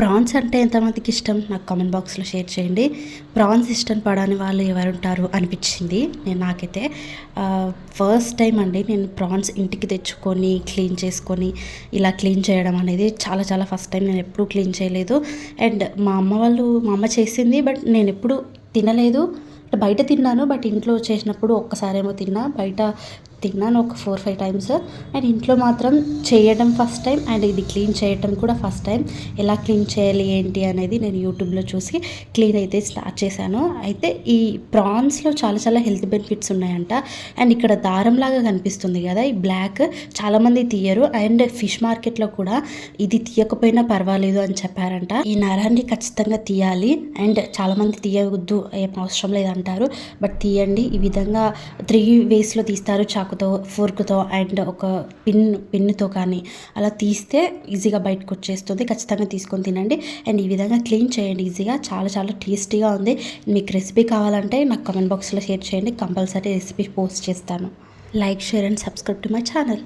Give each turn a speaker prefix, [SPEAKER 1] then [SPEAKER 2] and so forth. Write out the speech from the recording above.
[SPEAKER 1] Prawns అంటే ఎంతమందికి ఇష్టం నాకు కామెంట్ బాక్స్లో షేర్ చేయండి. ప్రాన్స్ ఇష్టం పడని వాళ్ళు ఎవరుంటారు అనిపించింది నాకైతే. ఫస్ట్ టైం అండి నేను ప్రాన్స్ ఇంటికి తెచ్చుకొని క్లీన్ చేసుకొని ఇలా క్లీన్ చేయడం అనేది చాలా చాలా ఫస్ట్ టైం. నేను ఎప్పుడూ క్లీన్ చేయలేదు. అండ్ మా అమ్మ చేసింది, బట్ నేను ఎప్పుడు తినలేదు. బయట తిన్నాను, బట్ ఇంట్లో చేసినప్పుడు ఒక్కసారేమో తిన్నా. బయట తిన్నాను ఒక 4-5 టైమ్స్. అండ్ ఇంట్లో మాత్రం చేయడం ఫస్ట్ టైం. అండ్ ఇది క్లీన్ చేయడం కూడా ఫస్ట్ టైం. ఎలా క్లీన్ చేయాలి ఏంటి అనేది నేను యూట్యూబ్లో చూసి క్లీన్ అయితే స్టార్ట్ చేశాను. అయితే ఈ ప్రాన్స్లో చాలా చాలా హెల్త్ బెనిఫిట్స్ ఉన్నాయంట. అండ్ ఇక్కడ దారంలాగా కనిపిస్తుంది కదా, ఈ బ్లాక్, చాలామంది తీయరు. అండ్ ఫిష్ మార్కెట్లో కూడా ఇది తీయకపోయినా పర్వాలేదు అని చెప్పారంట. ఈ నరాన్ని ఖచ్చితంగా తీయాలి. అండ్ చాలామంది తీయవద్దు, ఏం అవసరం లేదంటారు, బట్ తీయండి. ఈ విధంగా 3 వేస్లో తీస్తారు, చాకుతో, ఫోర్క్తో అండ్ ఒక పిన్నుతో కానీ అలా తీస్తే ఈజీగా బయటకు వచ్చేస్తుంది. ఖచ్చితంగా తీసుకొని తినండి. అండ్ ఈ విధంగా క్లీన్ చేయండి ఈజీగా. చాలా చాలా టేస్టీగా ఉంది. మీకు రెసిపీ కావాలంటే నాకు కామెంట్ బాక్స్లో షేర్ చేయండి. కంపల్సరీ రెసిపీ పోస్ట్ చేస్తాను. Like, share and subscribe to my channel.